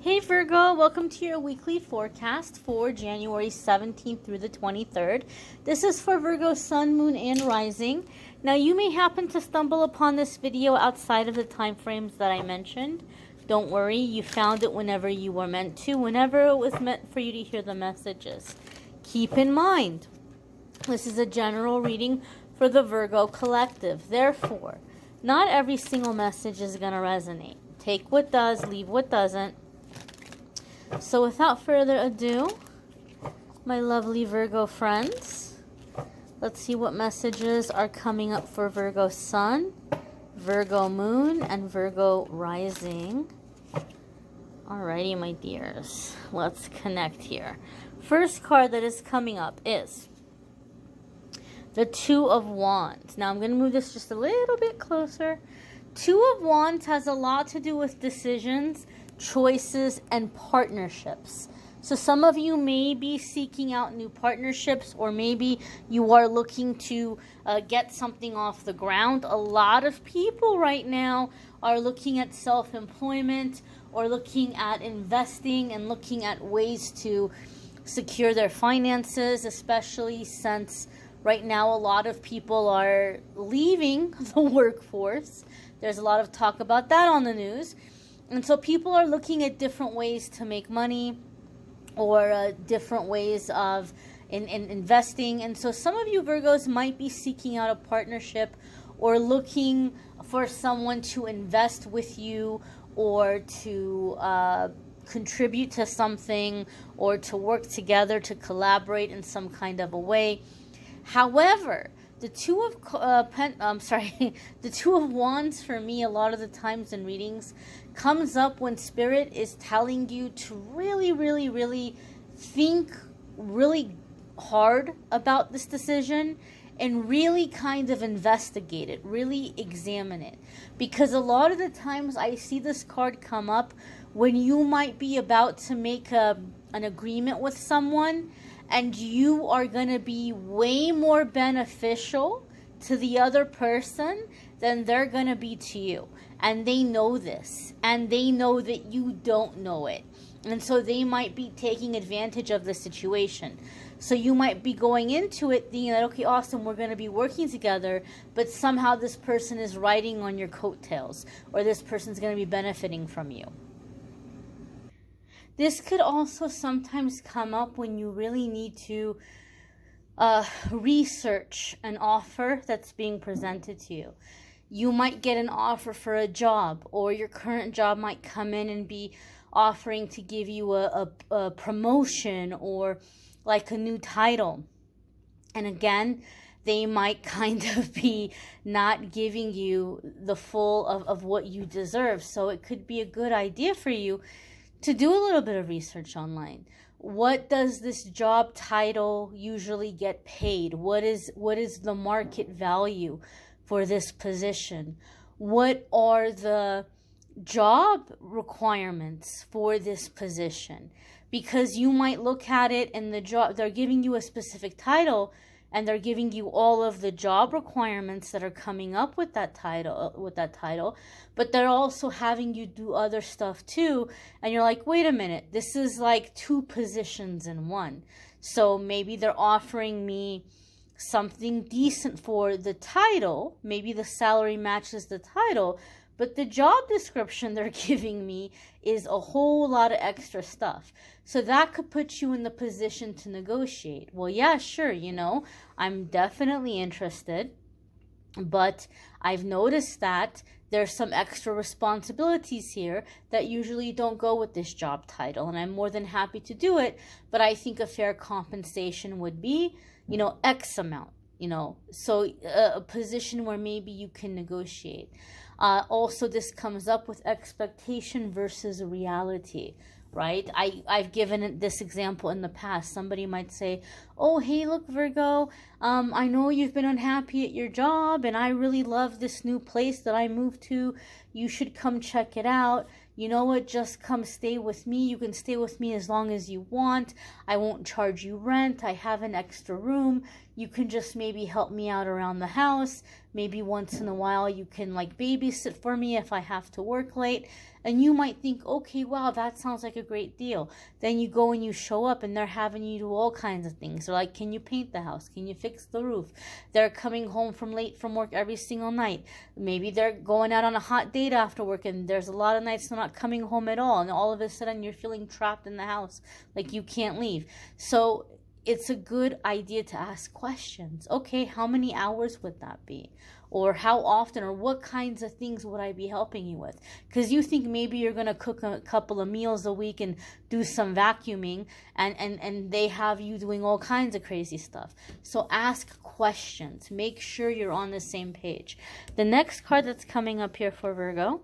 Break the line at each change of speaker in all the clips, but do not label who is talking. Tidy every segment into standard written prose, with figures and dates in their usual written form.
Hey Virgo, welcome to your weekly forecast for January 17th through the 23rd. This is for Virgo Sun, Moon, and Rising. Now you may happen to stumble upon this video outside of the time frames that I mentioned. Don't worry, you found it whenever you were meant to, whenever it was meant for you to hear the messages. Keep in mind, this is a general reading for the Virgo collective. Therefore, not every single message is going to resonate. Take what does, leave what doesn't. So without further ado, my lovely Virgo friends, let's see what messages are coming up for Virgo Sun, Virgo Moon, and Virgo Rising. Alrighty, my dears, let's connect here. First card that is coming up is the Two of Wands. Now I'm going to move this just a little bit closer. Two of Wands has a lot to do with decisions, choices, and partnerships. So some of you may be seeking out new partnerships, or maybe you are looking to get something off the ground. A lot of people right now are looking at self-employment or looking at investing and looking at ways to secure their finances, especially since right now a lot of people are leaving the workforce. There's a lot of talk about that on the news. And so people are looking at different ways to make money, or different ways of in investing. And so some of you Virgos might be seeking out a partnership or looking for someone to invest with you, or to contribute to something, or to work together to collaborate in some kind of a way. However, the Two of Wands for me, a lot of the times in readings, comes up when Spirit is telling you to really think really hard about this decision and really kind of investigate it, really examine it. Because a lot of the times I see this card come up when you might be about to make an agreement with someone, and you are going to be way more beneficial to the other person than they're going to be to you. And they know this. And they know that you don't know it. And so they might be taking advantage of the situation. So you might be going into it thinking that, okay, awesome, we're going to be working together, but somehow this person is riding on your coattails, or this person's going to be benefiting from you. This could also sometimes come up when you really need to research an offer that's being presented to you. You might get an offer for a job, or your current job might come in and be offering to give you a promotion, or like a new title. And again, they might kind of be not giving you the full of what you deserve. So it could be a good idea for you to do a little bit of research online. What does this job title usually get paid? What is the market value for this position? What are the job requirements for this position? Because you might look at it and the job, they're giving you a specific title, and they're giving you all of the job requirements that are coming up with that title, but they're also having you do other stuff too, and you're like, wait a minute, this is like two positions in one. So maybe they're offering me something decent for the title, maybe the salary matches the title, but the job description they're giving me is a whole lot of extra stuff. So that could put you in the position to negotiate. Well, yeah, sure, I'm definitely interested, but I've noticed that there's some extra responsibilities here that usually don't go with this job title, and I'm more than happy to do it, but I think a fair compensation would be, X amount, so a position where maybe you can negotiate. Also, this comes up with expectation versus reality, right? I've given this example in the past. Somebody might say, oh, hey, look, Virgo, I know you've been unhappy at your job, and I really love this new place that I moved to. You should come check it out. You know what? Just come stay with me. You can stay with me as long as you want. I won't charge you rent. I have an extra room. you can just maybe help me out around the house. Maybe once in a while you can like babysit for me if I have to work late. And you might think, okay, wow, that sounds like a great deal. Then you go and you show up and they're having you do all kinds of things. They're like, can you paint the house? Can you fix the roof? They're coming home from late from work every single night. Maybe they're going out on a hot date after work, and there's a lot of nights they're not coming home at all. And all of a sudden you're feeling trapped in the house, like you can't leave. So it's a good idea to ask questions. Okay, how many hours would that be? Or how often, or what kinds of things would I be helping you with? Because you think maybe you're going to cook a couple of meals a week and do some vacuuming, and they have you doing all kinds of crazy stuff. So ask questions. Make sure you're on the same page. The next card that's coming up here for Virgo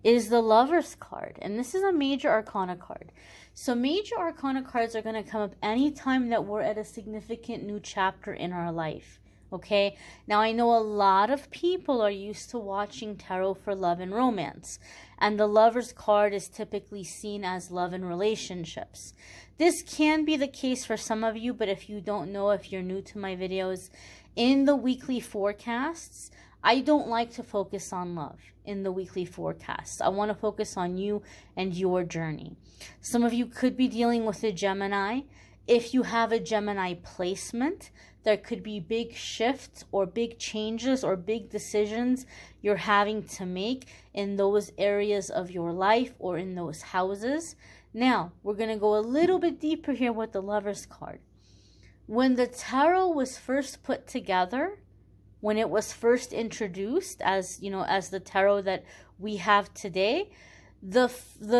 is the Lover's card. And this is a major arcana card. So major arcana cards are going to come up anytime that we're at a significant new chapter in our life. Okay, now I know a lot of people are used to watching tarot for love and romance, and the Lover's card is typically seen as love and relationships. This can be the case for some of you, but if you don't know, if you're new to my videos, in the weekly forecasts, I don't like to focus on love in the weekly forecasts. I want to focus on you and your journey. Some of you could be dealing with a Gemini. If you have a Gemini placement, there could be big shifts or big changes or big decisions you're having to make in those areas of your life or in those houses. Now, we're going to go a little bit deeper here with the Lover's card. When the tarot was first put together, when it was first introduced as, you know, as the tarot that we have today, the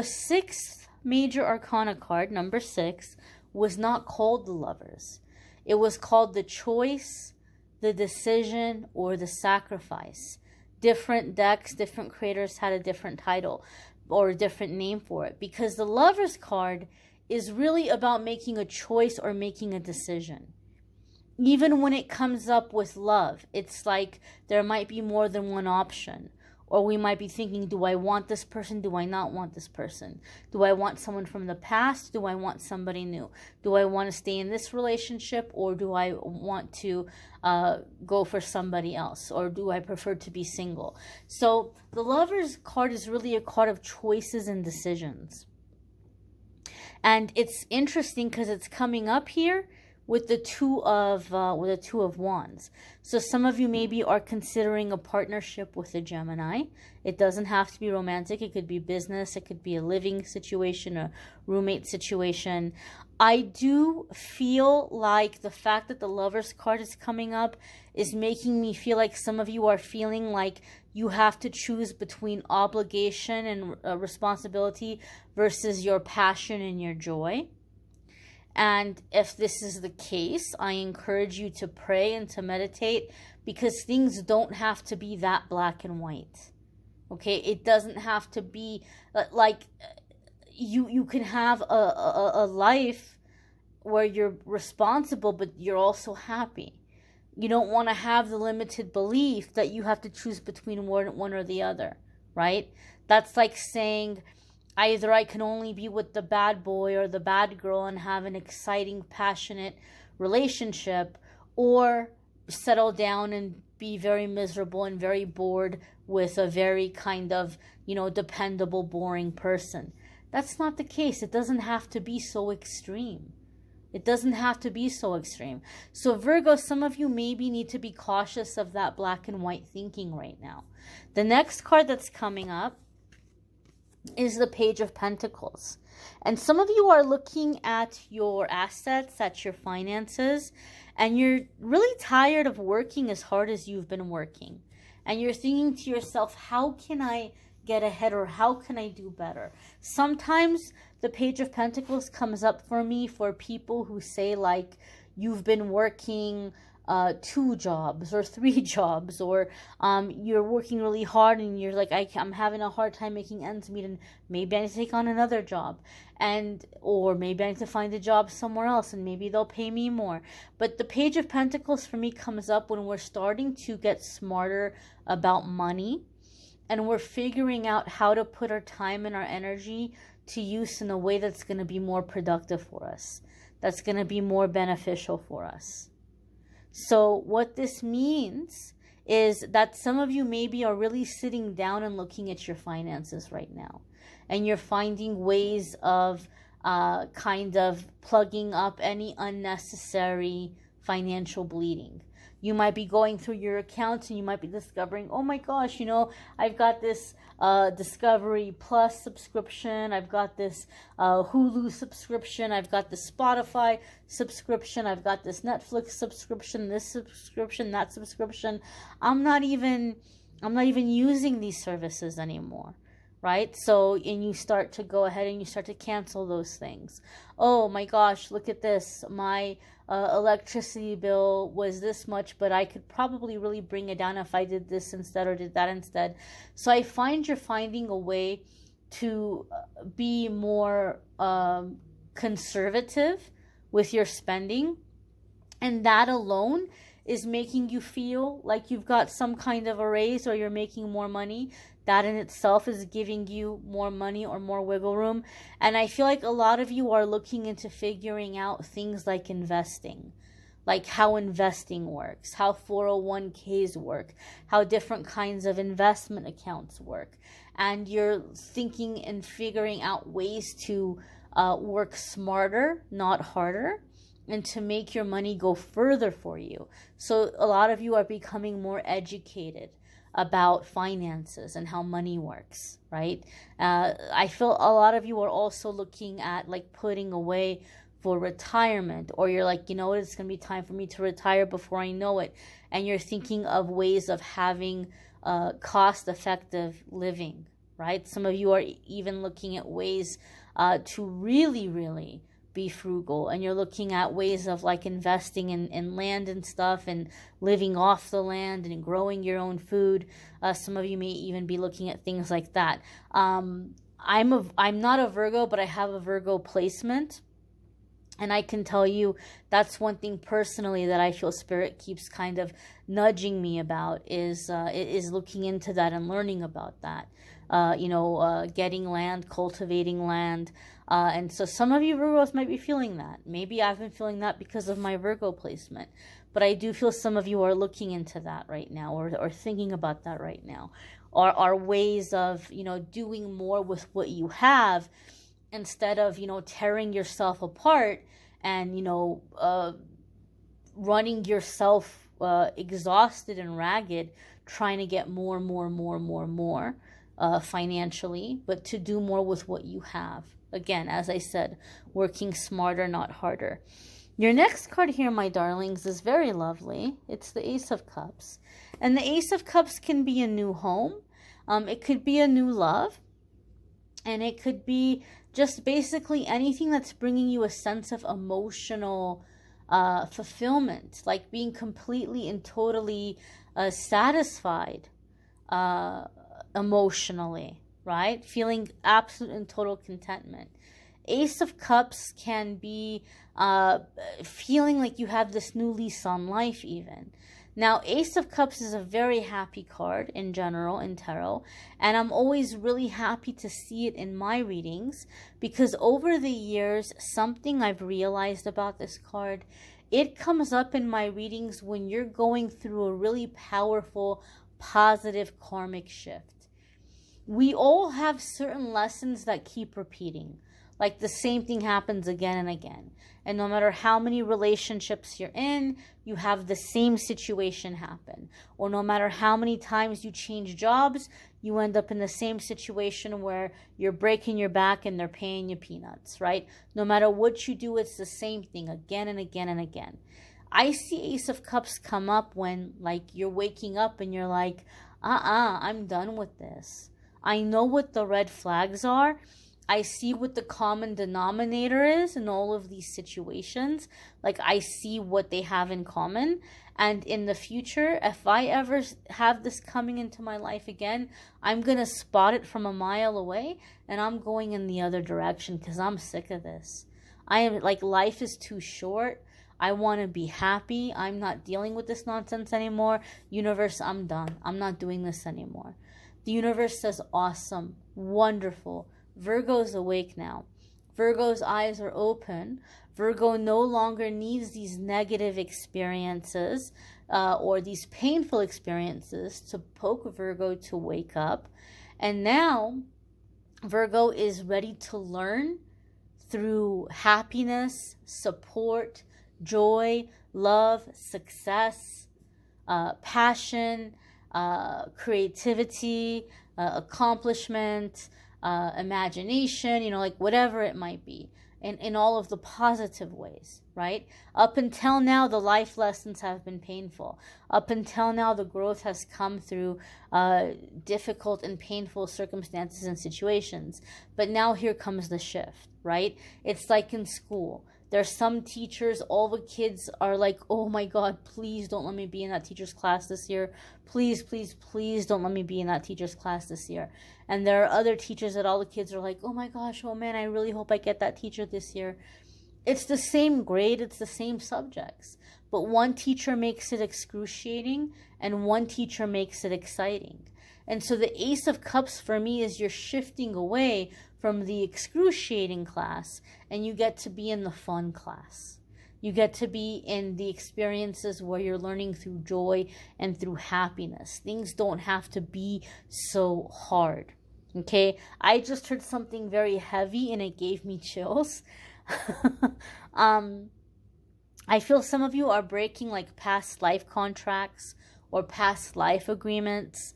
sixth major arcana card, number 6, was not called the Lovers. It was called the Choice, the Decision, or the Sacrifice. Different decks, different creators had a different title or a different name for it, because the Lover's card is really about making a choice or making a decision. Even when it comes up with love, it's like there might be more than one option. Or we might be thinking, do I want this person? Do I not want this person? Do I want someone from the past? Do I want somebody new? Do I want to stay in this relationship? Or do I want to go for somebody else? Or do I prefer to be single? So the Lover's card is really a card of choices and decisions. And it's interesting because it's coming up here with the two of Wands. So some of you maybe are considering a partnership with a Gemini. It doesn't have to be romantic. It could be business. It could be a living situation, a roommate situation. I do feel like the fact that the Lover's card is coming up is making me feel like some of you are feeling like you have to choose between obligation and responsibility versus your passion and your joy. And if this is the case, I encourage you to pray and to meditate, because things don't have to be that black and white. Okay, it doesn't have to be like you can have a life where you're responsible, but you're also happy. You don't want to have the limited belief that you have to choose between one or the other, right? That's like saying, either I can only be with the bad boy or the bad girl and have an exciting, passionate relationship, or settle down and be very miserable and very bored with a very kind of, you know, dependable, boring person. That's not the case. It doesn't have to be so extreme. It doesn't have to be so extreme. So Virgo, some of you maybe need to be cautious of that black and white thinking right now. The next card that's coming up is the Page of Pentacles. And some of you are looking at your assets, at your finances, and you're really tired of working as hard as you've been working. And you're thinking to yourself, how can I get ahead, or how can I do better? Sometimes the Page of Pentacles comes up for me for people who say, like, you've been working 2 jobs or 3 jobs, or you're working really hard and you're like, I'm having a hard time making ends meet, and maybe I need to take on another job, or maybe I need to find a job somewhere else and maybe they'll pay me more. But the Page of Pentacles for me comes up when we're starting to get smarter about money, and we're figuring out how to put our time and our energy to use in a way that's going to be more productive for us. that's going to be more beneficial for us. So what this means is that some of you maybe are really sitting down and looking at your finances right now, and you're finding ways of kind of plugging up any unnecessary financial bleeding. You might be going through your accounts and you might be discovering, oh my gosh, you know, I've got this Discovery Plus subscription, I've got this Hulu subscription, I've got this Spotify subscription, I've got this Netflix subscription, this subscription, that subscription. I'm not even using these services anymore. Right? So, and you start to go ahead and you start to cancel those things. Oh my gosh, look at this. My electricity bill was this much, but I could probably really bring it down if I did this instead or did that instead. So I find you're finding a way to be more conservative with your spending. And that alone is making you feel like you've got some kind of a raise or you're making more money. That in itself is giving you more money or more wiggle room. And I feel like a lot of you are looking into figuring out things like investing, like how investing works, how 401ks work, how different kinds of investment accounts work. And you're thinking and figuring out ways to work smarter, not harder, and to make your money go further for you. So a lot of you are becoming more educated about finances and how money works, right? I feel a lot of you are also looking at like putting away for retirement, or you're like, you know what, it's going to be time for me to retire before I know it. And you're thinking of ways of having cost-effective living, right? Some of you are even looking at ways to really be frugal, and you're looking at ways of like investing in land and stuff and living off the land and growing your own food. Some of you may even be looking at things like that. I'm not a Virgo, but I have a Virgo placement, and I can tell you that's one thing personally that I feel Spirit keeps kind of nudging me about is looking into that and learning about that. Getting land, cultivating land. And so some of you Virgos might be feeling that. Maybe I've been feeling that because of my Virgo placement. But I do feel some of you are looking into that right now, or thinking about that right now. Or are ways of, doing more with what you have instead of, tearing yourself apart and, running yourself exhausted and ragged, trying to get more financially, but to do more with what you have. Again, as I said, working smarter, not harder. Your next card here, my darlings, is very lovely. It's the Ace of Cups. And the Ace of Cups can be a new home. It could be a new love. And it could be just basically anything that's bringing you a sense of emotional fulfillment, like being completely and totally satisfied emotionally, right? Feeling absolute and total contentment. Ace of Cups can be feeling like you have this new lease on life even. Now, Ace of Cups is a very happy card in general in tarot, and I'm always really happy to see it in my readings because over the years, something I've realized about this card, it comes up in my readings when you're going through a really powerful, positive karmic shift. We all have certain lessons that keep repeating. Like the same thing happens again and again. And no matter how many relationships you're in, you have the same situation happen. Or no matter how many times you change jobs, you end up in the same situation where you're breaking your back and they're paying you peanuts, right? No matter what you do, it's the same thing again and again and again. I see Ace of Cups come up when like you're waking up and you're like, I'm done with this. I know what the red flags are. I see what the common denominator is in all of these situations. Like I see what they have in common. And in the future, if I ever have this coming into my life again, I'm going to spot it from a mile away and I'm going in the other direction because I'm sick of this. I am like, life is too short. I want to be happy. I'm not dealing with this nonsense anymore. Universe, I'm done. I'm not doing this anymore. The universe says, awesome, wonderful. Virgo's awake now. Virgo's eyes are open. Virgo no longer needs these negative experiences or these painful experiences to poke Virgo to wake up. And now Virgo is ready to learn through happiness, support, joy, love, success, passion, creativity, accomplishment, imagination, you know, like whatever it might be, in all of the positive ways, right? Up until now, the life lessons have been painful. Up until now, the growth has come through difficult and painful circumstances and situations. But now here comes the shift, right? It's like in school. There's some teachers, all the kids are like, oh my God, please don't let me be in that teacher's class this year. Please, please, please don't let me be in that teacher's class this year. And there are other teachers that all the kids are like, oh my gosh, oh man, I really hope I get that teacher this year. It's the same grade, it's the same subjects. But one teacher makes it excruciating and one teacher makes it exciting. And so the Ace of Cups for me is you're shifting away from the excruciating class and you get to be in the fun class. You get to be in the experiences where you're learning through joy and through happiness. Things don't have to be so hard. Okay? I just heard something very heavy and it gave me chills. I feel some of you are breaking like past life contracts or past life agreements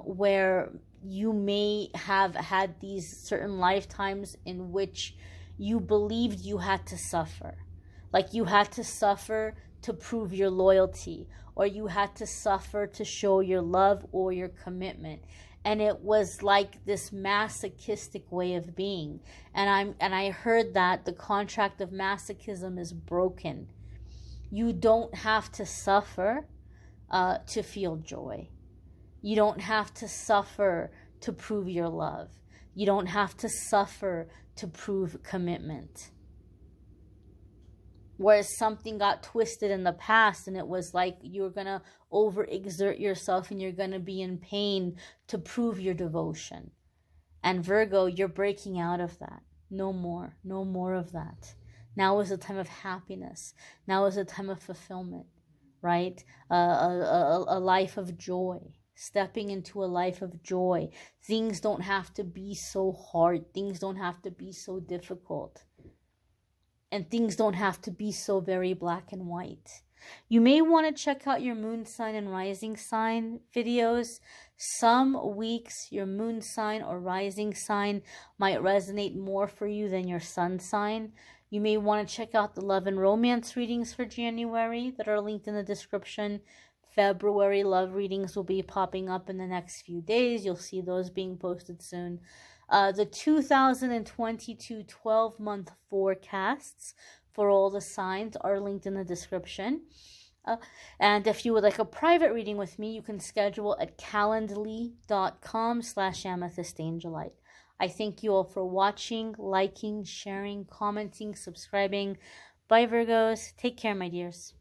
where you may have had these certain lifetimes in which you believed you had to suffer. Like you had to suffer to prove your loyalty, or you had to suffer to show your love or your commitment. And it was like this masochistic way of being. And I heard that the contract of masochism is broken. You don't have to suffer to feel joy. You don't have to suffer to prove your love. You don't have to suffer to prove commitment. Whereas something got twisted in the past and it was like you're going to overexert yourself and you're going to be in pain to prove your devotion. And Virgo, you're breaking out of that. No more. No more of that. Now is a time of happiness. Now is a time of fulfillment, right? A life of joy. Stepping into a life of joy. Things don't have to be so hard. Things don't have to be so difficult. And things don't have to be so very black and white. You may want to check out your moon sign and rising sign videos. Some weeks your moon sign or rising sign might resonate more for you than your sun sign. You may want to check out the love and romance readings for January that are linked in the description. February love readings will be popping up in the next few days. You'll see those being posted soon. The 2022 12-month forecasts for all the signs are linked in the description. And if you would like a private reading with me, you can schedule at calendly.com/amethystangelite. I thank you all for watching, liking, sharing, commenting, subscribing. Bye, Virgos. Take care, my dears.